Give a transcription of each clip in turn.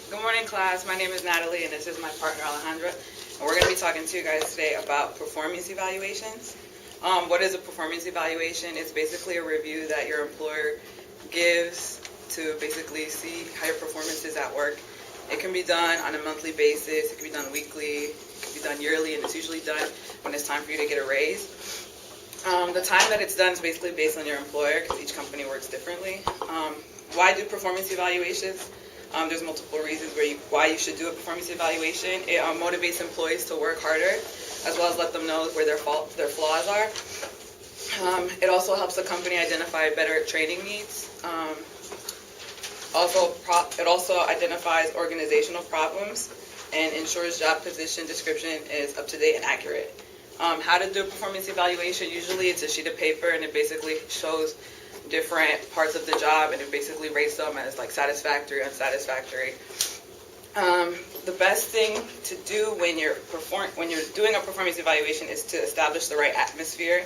Good morning, class. My name is Natalie, and this is my partner, Alejandra. And we're going to be talking to you guys today about performance evaluations. What is a performance evaluation? It's basically a review that your employer gives to basically see how your performance is at work. It can be done on a monthly basis. It can be done weekly. It can be done yearly, and it's usually done when it's time for you to get a raise. The time that it's done is basically based on your employer because each company works differently. Why do performance evaluations? There's multiple reasons why you should do a performance evaluation. It motivates employees to work harder, as well as let them know where their flaws are. It also helps the company identify better training needs. It also identifies organizational problems and ensures job position description is up to date and accurate. How to do a performance evaluation? Usually it's a sheet of paper and it basically shows different parts of the job and it basically rates them as like satisfactory, unsatisfactory. The best thing to do when you're doing a performance evaluation is to establish the right atmosphere.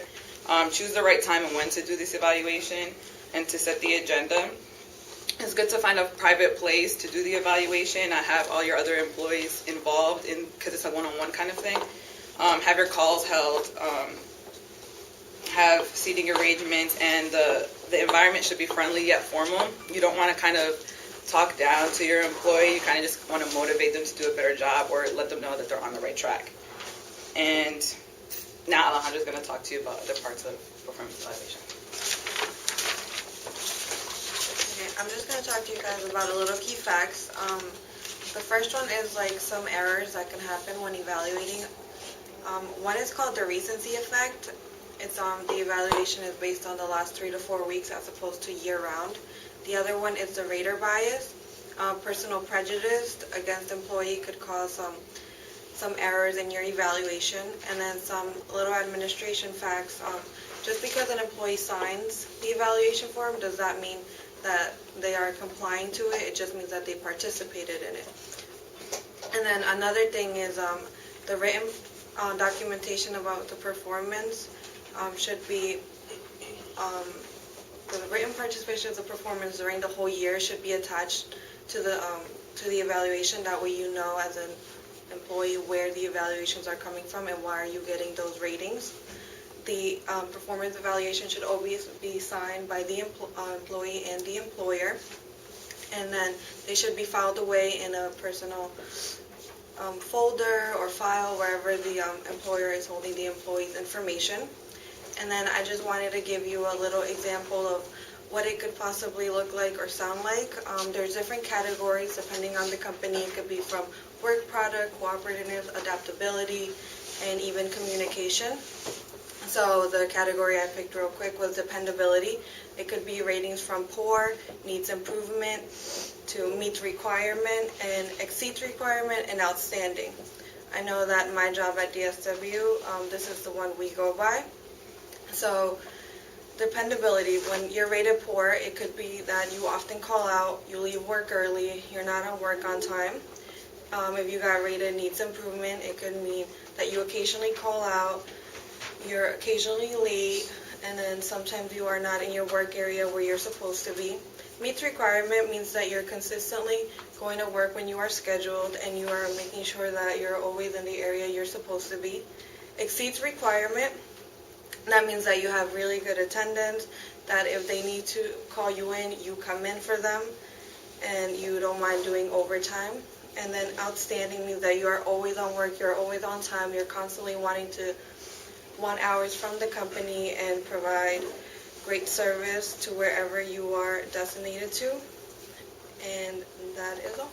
Choose the right time and when to do this evaluation and to set the agenda. It's good to find a private place to do the evaluation. Have all your other employees involved because it's a one-on-one kind of thing. Have your calls held. Have seating arrangements, and the environment should be friendly yet formal. You don't want to kind of talk down to your employee. You kind of just want to motivate them to do a better job or let them know that they're on the right track. And now Alejandra's going to talk to you about other parts of performance evaluation. Okay, I'm just going to talk to you guys about a little key facts. The first one is like some errors that can happen when evaluating. One is called the recency effect. It's the evaluation is based on the last 3 to 4 weeks as opposed to year-round. The other one is the rater bias. Personal prejudice against employee could cause some errors in your evaluation. And then some little administration facts. Just because an employee signs the evaluation form does not mean that they are complying to it. It just means that they participated in it. And then another thing is the written documentation about the performance should be the written participation of the performance during the whole year should be attached to the evaluation. That way you know as an employee where the evaluations are coming from and why are you getting those ratings. The performance evaluation should always be signed by the employee and the employer, and then they should be filed away in a personal folder or file wherever the employer is holding the employee's information. And then I just wanted to give you a little example of what it could possibly look like or sound like. There's different categories depending on the company. It could be from work product, cooperativeness, adaptability, and even communication. So the category I picked real quick was dependability. It could be ratings from poor, needs improvement, to meets requirement, and exceeds requirement, and outstanding. I know that my job at DSW, this is the one we go by. So dependability, when you're rated poor, it could be that you often call out, you leave work early, you're not on work on time. If you got rated needs improvement, it could mean that you occasionally call out, you're occasionally late, and then sometimes you are not in your work area where you're supposed to be. Meets requirement means that you're consistently going to work when you are scheduled and you are making sure that you're always in the area you're supposed to be. Exceeds requirement, that means that you have really good attendance, that if they need to call you in, you come in for them, and you don't mind doing overtime. And then outstanding means that you are always on work, you're always on time, you're constantly want hours from the company and provide great service to wherever you are designated to. And that is all.